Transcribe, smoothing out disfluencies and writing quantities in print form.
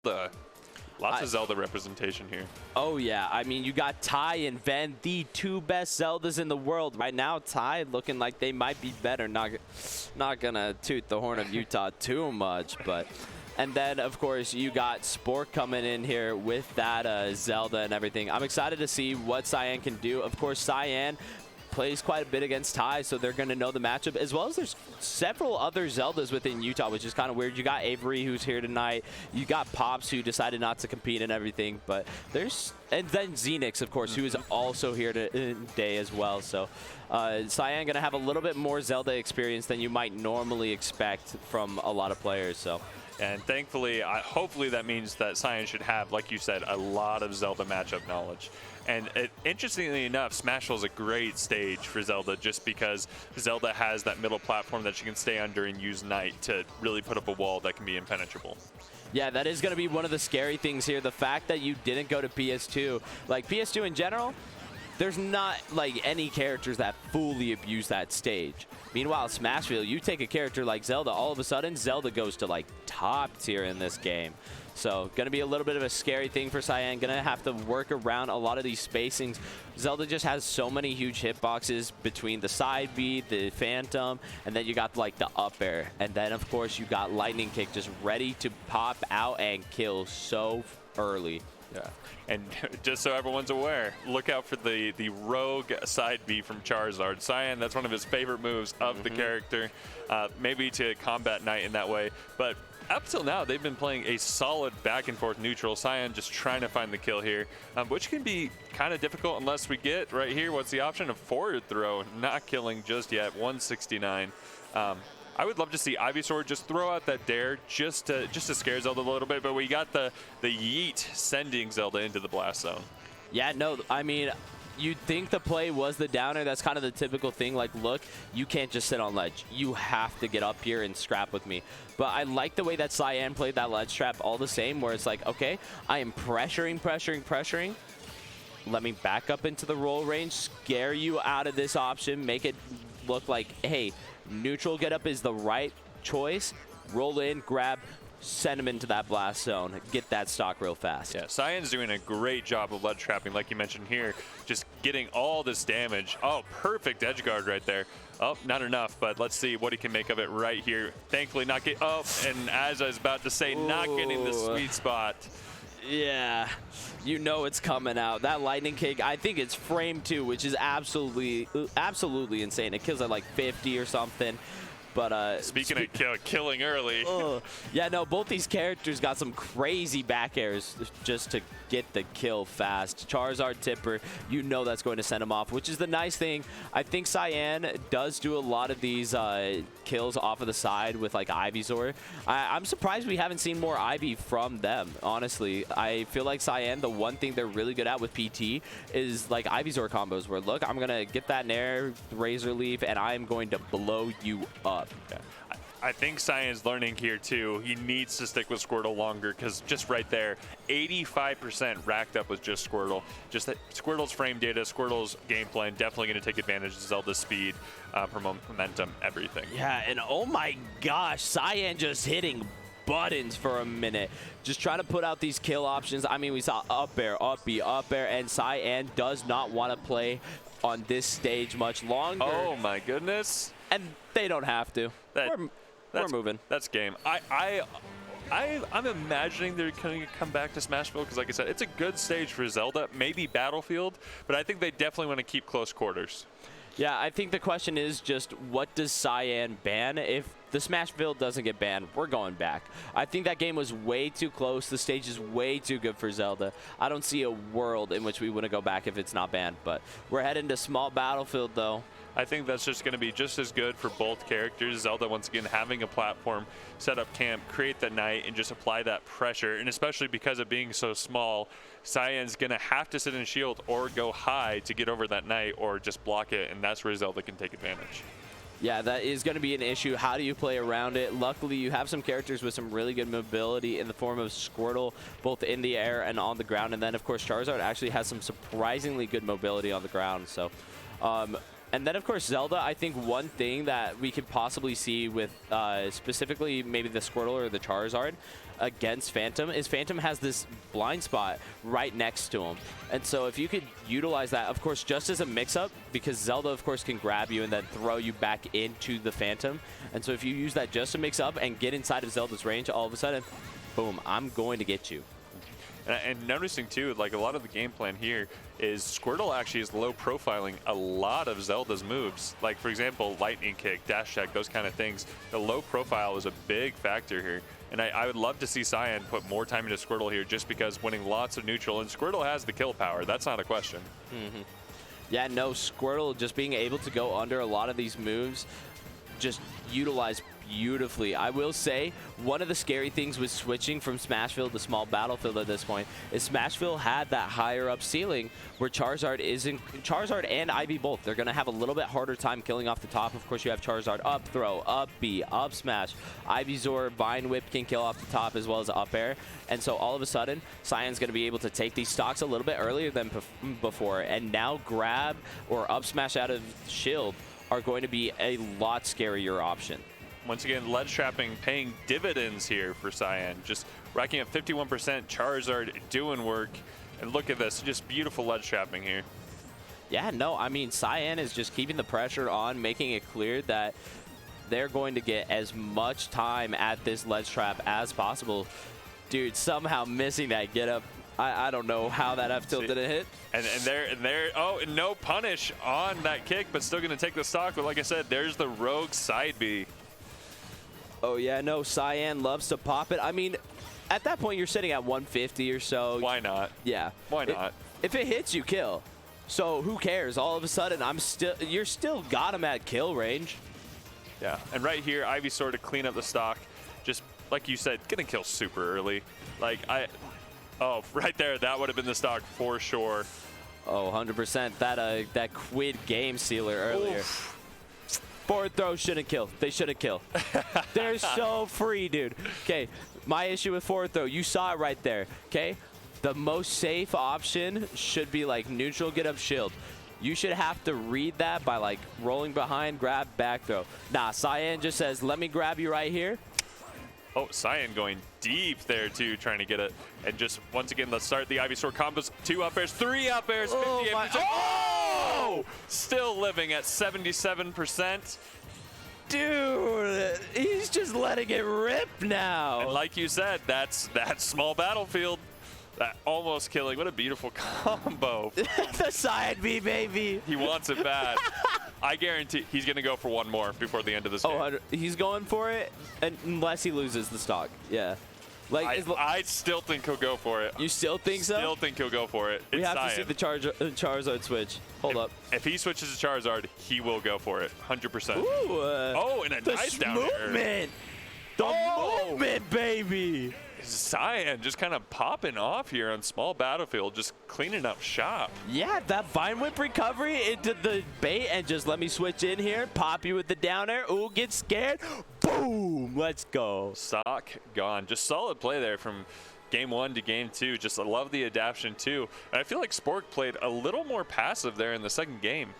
Lots of Zelda representation here. Oh yeah, I mean you got Ty and Ven, the two best Zeldas in the world. Right now Ty looking like they might be better. Not gonna toot the horn of Utah too much, but and then of course you got Spork coming in here with that Zelda and everything. I'm excited to see what Cyan can do. Of course Cyan plays quite a bit against Ty, so they're going to know the matchup, as well as there's several other Zeldas within Utah, which is kind of weird. You got Avery, who's here tonight. You got Pops, who decided not to compete and everything, but there's, and then Xenix, of course, who is also here today as well. So Cyan going to have a little bit more Zelda experience than you might normally expect from a lot of players. So. And thankfully, hopefully that means that Cyan should have, like you said, a lot of Zelda matchup knowledge. And interestingly enough, Smashville is a great stage for Zelda just because Zelda has that middle platform that she can stay under and use Knight to really put up a wall that can be impenetrable. Yeah, that is going to be one of the scary things here. The fact that you didn't go to PS2. Like, PS2 in general, there's not like any characters that fully abuse that stage. Meanwhile, Smashville, you take a character like Zelda, all of a sudden Zelda goes to like top tier in this game. So going to be a little bit of a scary thing for Cyan. Going to have to work around a lot of these spacings. Zelda just has so many huge hitboxes between the side B, the Phantom, and then you got like the up air. And then of course you got Lightning Kick just ready to pop out and kill so early. Yeah, and just so everyone's aware, look out for the rogue side B from Charizard. Cyan, that's one of his favorite moves of the character, maybe to combat Knight in that way. But up till now, they've been playing a solid back and forth neutral. Cyan just trying to find the kill here, which can be kind of difficult unless we get right here. What's the option? A forward throw, not killing just yet. 169. I would love to see Ivysaur just throw out that dare just to scare Zelda a little bit, but we got the yeet sending Zelda into the blast zone. Yeah, no, I mean, you'd think the play was the downer. That's kind of the typical thing. Like, look, you can't just sit on ledge. You have to get up here and scrap with me. But I like the way that Cyan played that ledge trap all the same, where it's like, okay, I am pressuring. Let me back up into the roll range, scare you out of this option, make it look like, hey, neutral get up is the right choice. Roll in, grab, send him into that blast zone, get that stock real fast. Yeah, Cyan's doing a great job of ledge trapping, like you mentioned here, just getting all this damage. Oh, perfect edge guard right there. Oh, not enough, but let's see what he can make of it right here. Thankfully not get, oh, and as I was about to say, not getting the sweet spot. Yeah, you know it's coming out. That Lightning Kick, I think it's frame 2, which is absolutely insane. It kills at like 50 or something. But speaking of killing early. Yeah, no, both these characters got some crazy back airs just to get the kill fast. Charizard Tipper, you know that's going to send him off, which is the nice thing. I think Cyan does do a lot of these kills off of the side with like Ivysaur. I'm surprised we haven't seen more Ivy from them, honestly. I feel like Cyan, the one thing they're really good at with PT is like Ivysaur combos where, look, I'm going to get that Nair, Razor Leaf, and I'm going to blow you up. Yeah. I think Cyan's learning here too. He needs to stick with Squirtle longer because just right there, 85% racked up with just Squirtle. Just that Squirtle's frame data, Squirtle's game plan, definitely going to take advantage of Zelda's speed, momentum, everything. Yeah, and oh my gosh, Cyan just hitting buttons for a minute. Just trying to put out these kill options. I mean, we saw up air, up B, up air, and Cyan does not want to play on this stage much longer. Oh my goodness. And they don't have to. We're moving. That's game. I'm imagining they're going to come back to Smashville because, like I said, it's a good stage for Zelda. Maybe Battlefield, but I think they definitely want to keep close quarters. Yeah, I think the question is just what does Cyan ban? If the Smashville doesn't get banned, we're going back. I think that game was way too close. The stage is way too good for Zelda. I don't see a world in which we want to go back if it's not banned, but we're heading to small Battlefield, though. I think that's just going to be just as good for both characters. Zelda, once again, having a platform, set up camp, create that Knight, and just apply that pressure. And especially because of being so small, Cyan's going to have to sit in shield or go high to get over that Knight or just block it, and that's where Zelda can take advantage. Yeah, that is going to be an issue. How do you play around it? Luckily, you have some characters with some really good mobility in the form of Squirtle, both in the air and on the ground. And then, of course, Charizard actually has some surprisingly good mobility on the ground. So, And then, of course, Zelda, I think one thing that we could possibly see with specifically maybe the Squirtle or the Charizard against Phantom is Phantom has this blind spot right next to him. And so if you could utilize that, of course, just as a mix-up, because Zelda, of course, can grab you and then throw you back into the Phantom. And so if you use that just to mix up and get inside of Zelda's range, all of a sudden, boom, I'm going to get you. And noticing too, like a lot of the game plan here is Squirtle actually is low profiling a lot of Zelda's moves. Like for example, lightning kick, dash check, those kind of things. The low profile is a big factor here. And I would love to see Cyan put more time into Squirtle here just because winning lots of neutral, and Squirtle has the kill power. That's not a question. Yeah, no, Squirtle just being able to go under a lot of these moves, just utilize beautifully. I will say one of the scary things with switching from Smashville to Small Battlefield at this point is Smashville had that higher up ceiling where Charizard and Ivy both. They're going to have a little bit harder time killing off the top. Of course, you have Charizard up throw, up B, up smash. Ivysaur, Vine Whip can kill off the top as well as up air. And so all of a sudden, Cyan's going to be able to take these stocks a little bit earlier than before, and now grab or up smash out of shield are going to be a lot scarier option. Once again, ledge trapping paying dividends here for Cyan. Just racking up 51%, Charizard doing work. And look at this, just beautiful ledge trapping here. Yeah, no, I mean, Cyan is just keeping the pressure on, making it clear that they're going to get as much time at this ledge trap as possible. Dude, somehow missing that get up. I don't know how that F tilt didn't hit. And there, oh, no punish on that kick, but still going to take the stock. But like I said, there's the rogue side B. Oh, yeah, no, Cyan loves to pop it. I mean, at that point, you're sitting at 150 or so. Why not? Yeah. Why not? If it hits, you kill. So who cares? All of a sudden, you're still got him at kill range. Yeah, and right here, Ivysaur to clean up the stock. Just like you said, gonna kill super early. Like, oh, right there, that would have been the stock for sure. Oh, 100%. That quid game sealer earlier. Oof. Forward throw shouldn't kill. They shouldn't kill. They're so free, dude. Okay, my issue with forward throw, you saw it right there, okay? The most safe option should be like neutral, get up, shield. You should have to read that by like rolling behind, grab, back throw. Nah, Cyan just says, let me grab you right here. Oh, Cyan going deep there too, trying to get it. And just once again, let's start the Ivysaur combos. 2 up airs, 3 up airs, 58%. Oh! Still living at 77%. Dude, he's just letting it rip now. And like you said, that's that small battlefield. That almost killing. What a beautiful combo. The side B, baby. He wants it bad. I guarantee he's going to go for one more before the end of this game. Oh, he's going for it unless he loses the stock. Yeah. Like I still think he'll go for it. You still think so? Still think he'll go for it. We have to see the Charizard switch. Hold up. If he switches to Charizard, he will go for it. 100%. Ooh, oh, and a nice down air. The movement, baby. Cyan just kind of popping off here on small battlefield, just cleaning up shop. Yeah, that Vine Whip recovery into the bait and just let me switch in here, pop you with the down air. Ooh, get scared. Boom, let's go. Stock gone. Just solid play there from game 1 to game 2. Just I love the adaptation too. And I feel like Spork played a little more passive there in the second game.